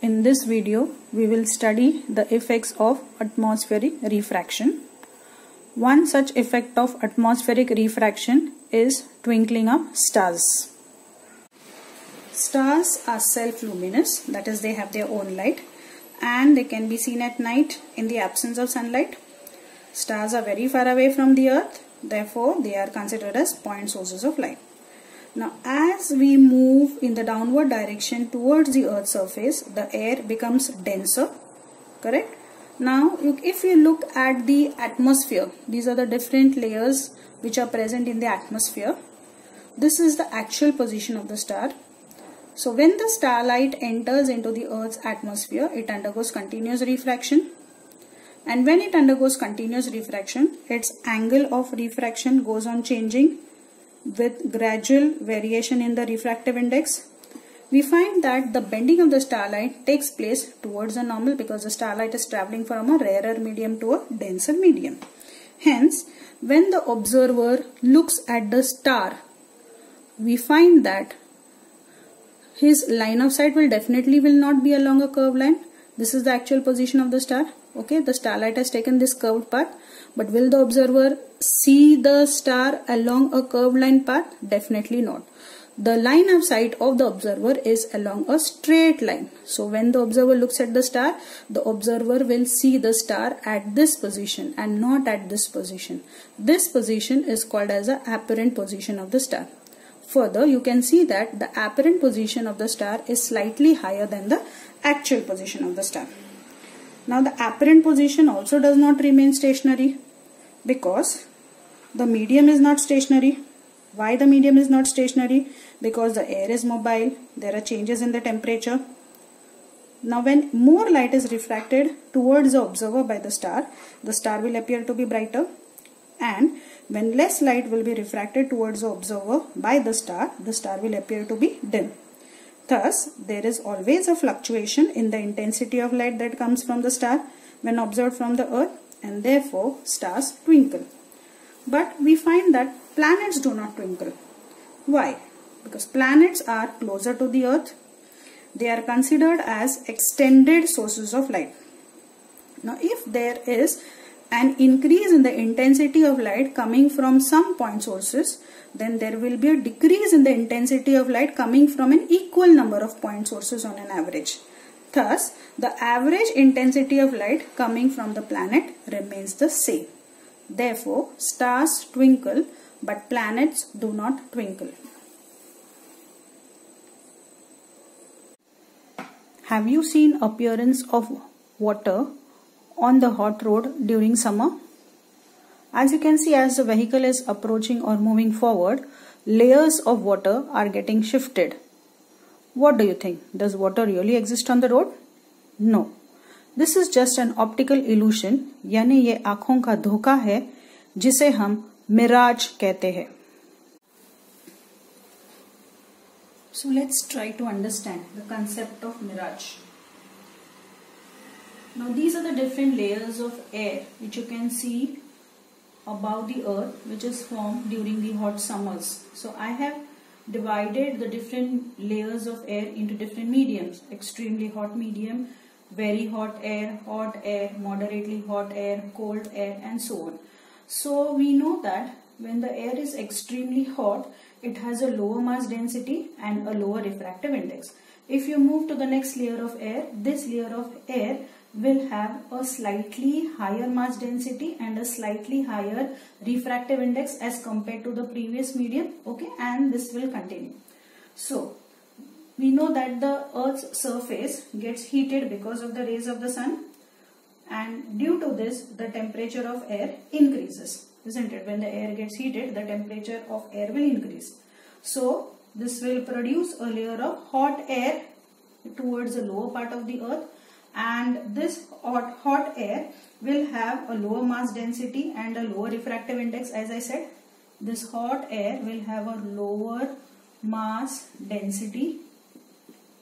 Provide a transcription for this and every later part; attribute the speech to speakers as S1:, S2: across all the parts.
S1: In this video, we will study the effects of atmospheric refraction. One such effect of atmospheric refraction is twinkling of stars. Stars are self-luminous, that is, they have their own light, and they can be seen at night in the absence of sunlight. Stars are very far away from the earth, therefore they are considered as point sources of light. Now, as we move in the downward direction towards the earth's surface, the air becomes denser, correct? Now, if you look at the atmosphere, these are the different layers which are present in the atmosphere. This is the actual position of the star. So, when the starlight enters into the earth's atmosphere, it undergoes continuous refraction. And when it undergoes continuous refraction, its angle of refraction goes on changing with gradual variation in the refractive index. We find that the bending of the starlight takes place towards the normal because the starlight is traveling from a rarer medium to a denser medium. Hence, when the observer looks at the star, we find that his line of sight will not be along a curved line. This is the actual position of the star. Okay, the starlight has taken this curved path, but will the observer see the star along a curved line path? Definitely not. The line of sight of the observer is along a straight line. So when the observer looks at the star, the observer will see the star at this position and not at this position. This position is called as the apparent position of the star. Further, you can see that the apparent position of the star is slightly higher than the actual position of the star. Now, the apparent position also does not remain stationary because the medium is not stationary. Why the medium is not stationary? Because the air is mobile. There are changes in the temperature. Now, when more light is refracted towards the observer by the star will appear to be brighter. And when less light will be refracted towards the observer by the star will appear to be dim. Thus, there is always a fluctuation in the intensity of light that comes from the star when observed from the earth, and therefore stars twinkle. But we find that planets do not twinkle. Why? Because planets are closer to the earth. They are considered as extended sources of light. Now, if there is an increase in the intensity of light coming from some point sources, then there will be a decrease in the intensity of light coming from an equal number of point sources on an average. Thus, the average intensity of light coming from the planet remains the same. Therefore, stars twinkle, but planets do not twinkle. Have you seen appearance of water on the hot road during summer? As you can see, as the vehicle is approaching or moving forward, layers of water are getting shifted. What do you think? Does water really exist on the road? No. This is just an optical illusion, यानी ये आँखों का धोखा है जिसे हम मिराज कहते हैं. So let's try to understand the concept of mirage. Now these are the different layers of air which you can see above the earth, which is formed during the hot summers. So I have divided the different layers of air into different mediums: extremely hot medium, very hot air, moderately hot air, cold air, and so on. So we know that when the air is extremely hot, it has a lower mass density and a lower refractive index. If you move to the next layer of air, this layer of air will have a slightly higher mass density and a slightly higher refractive index as compared to the previous medium, okay, and this will continue. So, we know that the earth's surface gets heated because of the rays of the sun, and due to this, the temperature of air increases, isn't it? When the air gets heated, the temperature of air will increase. So, this will produce a layer of hot air towards the lower part of the earth, and this hot air will have a lower mass density and a lower refractive index. As I said, this hot air will have a lower mass density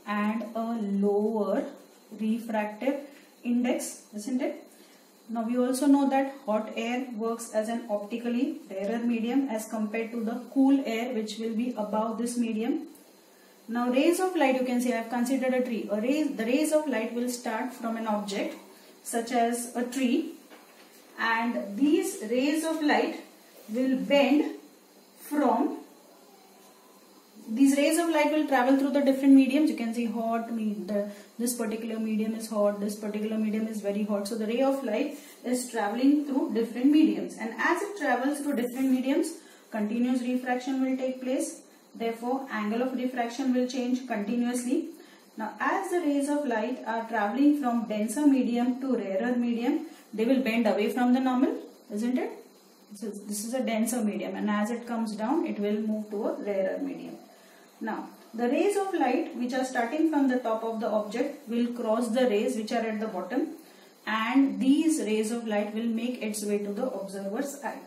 S1: and a lower refractive index, isn't it? Now we also know that hot air works as an optically rarer medium as compared to the cool air which will be above this medium. Now rays of light, you can see I have considered a tree. The rays of light will start from an object such as a tree, and these rays of light will bend from, these rays of light will travel through the different mediums. You can see hot, this particular medium is hot, this particular medium is very hot. So the ray of light is traveling through different mediums, and as it travels through different mediums, continuous refraction will take place. Therefore, angle of refraction will change continuously. Now, as the rays of light are traveling from denser medium to rarer medium, they will bend away from the normal, isn't it? So this is a denser medium, and as it comes down, it will move to a rarer medium. Now, the rays of light which are starting from the top of the object will cross the rays which are at the bottom, and these rays of light will make its way to the observer's eye.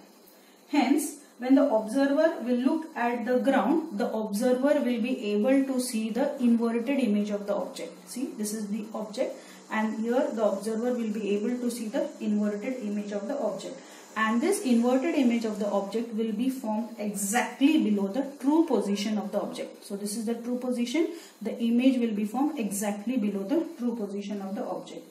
S1: Hence, when the observer will look at the ground, the observer will be able to see the inverted image of the object. See, this is the object, and here the observer will be able to see the inverted image of the object. And this inverted image of the object will be formed exactly below the true position of the object. So this is the true position. The image will be formed exactly below the true position of the object.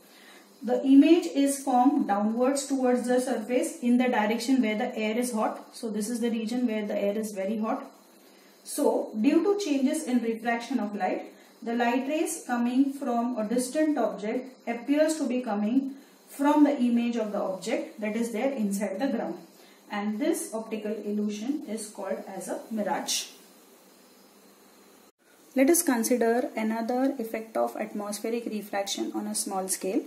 S1: The image is formed downwards towards the surface in the direction where the air is hot. So this is the region where the air is very hot. So due to changes in refraction of light, the light rays coming from a distant object appears to be coming from the image of the object that is there inside the ground. And this optical illusion is called as a mirage. Let us consider another effect of atmospheric refraction on a small scale,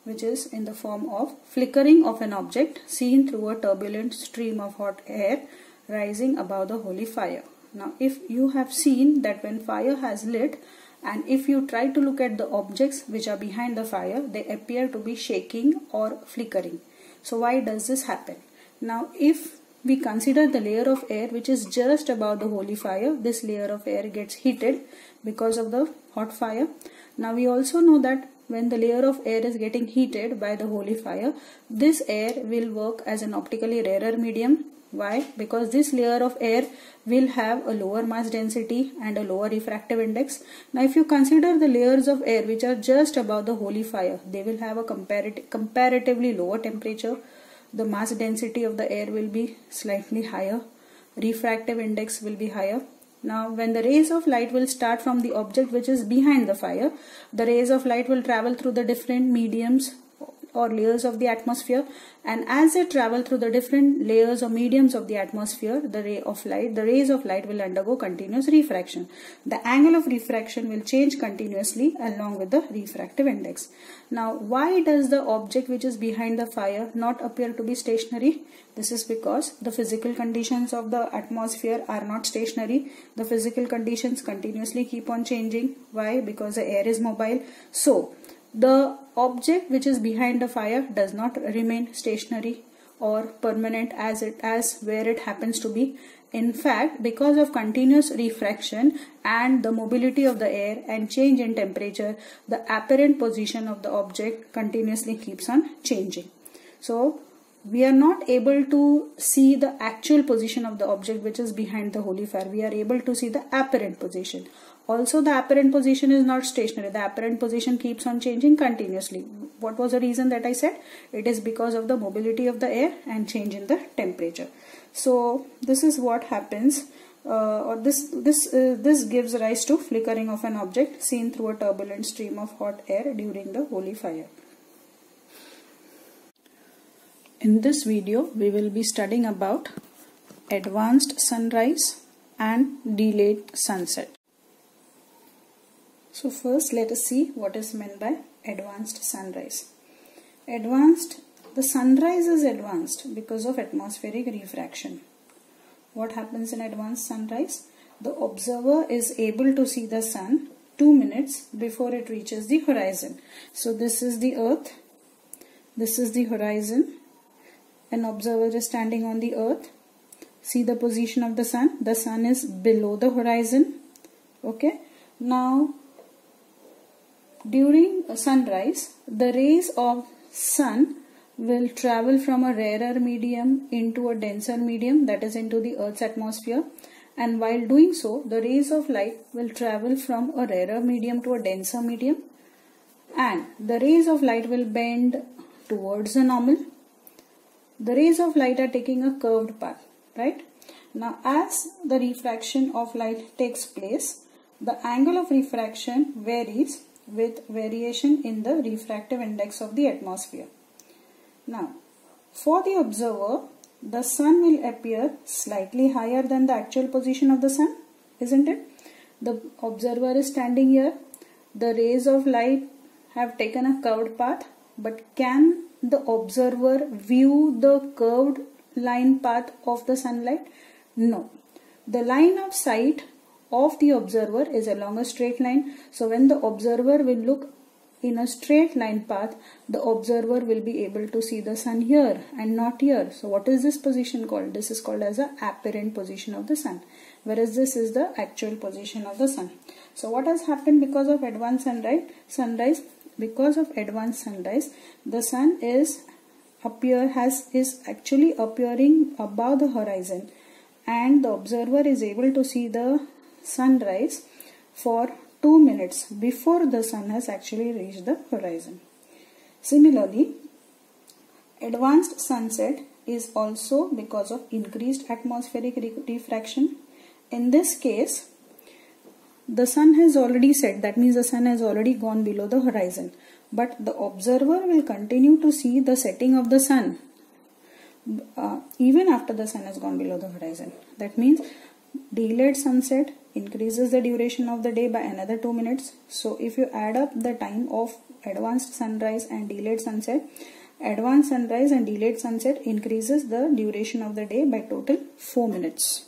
S1: which is in the form of flickering of an object seen through a turbulent stream of hot air rising above the holy fire. Now, if you have seen that when fire has lit, and if you try to look at the objects which are behind the fire, they appear to be shaking or flickering. So why does this happen? Now, if we consider the layer of air which is just above the holy fire, this layer of air gets heated because of the hot fire. Now, we also know that when the layer of air is getting heated by the holy fire, this air will work as an optically rarer medium. Why? Because this layer of air will have a lower mass density and a lower refractive index. Now, if you consider the layers of air which are just above the holy fire, they will have a comparatively lower temperature. The mass density of the air will be slightly higher. Refractive index will be higher. Now, when the rays of light will start from the object which is behind the fire, the rays of light will travel through the different mediums or layers of the atmosphere, and as they travel through the different layers or mediums of the atmosphere, the rays of light will undergo continuous refraction. The angle of refraction will change continuously along with the refractive index. Now, why does the object which is behind the fire not appear to be stationary? This is because the physical conditions of the atmosphere are not stationary. The physical conditions continuously keep on changing. Why? Because the air is mobile. So, the object which is behind the fire does not remain stationary or permanent as where it happens to be. In fact, because of continuous refraction and the mobility of the air and change in temperature, the apparent position of the object continuously keeps on changing. So, we are not able to see the actual position of the object which is behind the holy fire. We are able to see the apparent position. Also, the apparent position is not stationary. The apparent position keeps on changing continuously. What was the reason that I said? It is because of the mobility of the air and change in the temperature. So, this is what happens, this gives rise to flickering of an object seen through a turbulent stream of hot air during the holy fire. In this video, we will be studying about advanced sunrise and delayed sunset. So first let us see what is meant by advanced sunrise. The sunrise is advanced because of atmospheric refraction. What happens in advanced sunrise? The observer is able to see the sun 2 minutes before it reaches the horizon. So this is the earth, this is the horizon. An observer is standing on the earth. See the position of the sun. The sun is below the horizon. Okay. Now, during sunrise, the rays of sun will travel from a rarer medium into a denser medium, that is into the Earth's atmosphere, and while doing so, the rays of light will travel from a rarer medium to a denser medium, and the rays of light will bend towards the normal. The rays of light are taking a curved path, right? Now, as the refraction of light takes place, the angle of refraction varies with variation in the refractive index of the atmosphere. Now, for the observer, the sun will appear slightly higher than the actual position of the sun, isn't it? The observer is standing here. The rays of light have taken a curved path, but can the observer view the curved line path of the sunlight? No. The line of sight of the observer is along a straight line. So when the observer will look in a straight line path, the observer will be able to see the sun here and not here. So what is this position called? This is called as the apparent position of the sun, whereas this is the actual position of the sun. So what has happened because of advanced sunrise? Because of advanced sunrise, the sun is actually appearing above the horizon, and the observer is able to see the sunrise for 2 minutes before the sun has actually reached the horizon. Similarly, advanced sunset is also because of increased atmospheric refraction. In this case, the sun has already set, that means the sun has already gone below the horizon, but the observer will continue to see the setting of the sun even after the sun has gone below the horizon. That means delayed sunset increases the duration of the day by another 2 minutes. So if you add up the time of advanced sunrise and delayed sunset, advanced sunrise and delayed sunset increases the duration of the day by total 4 minutes.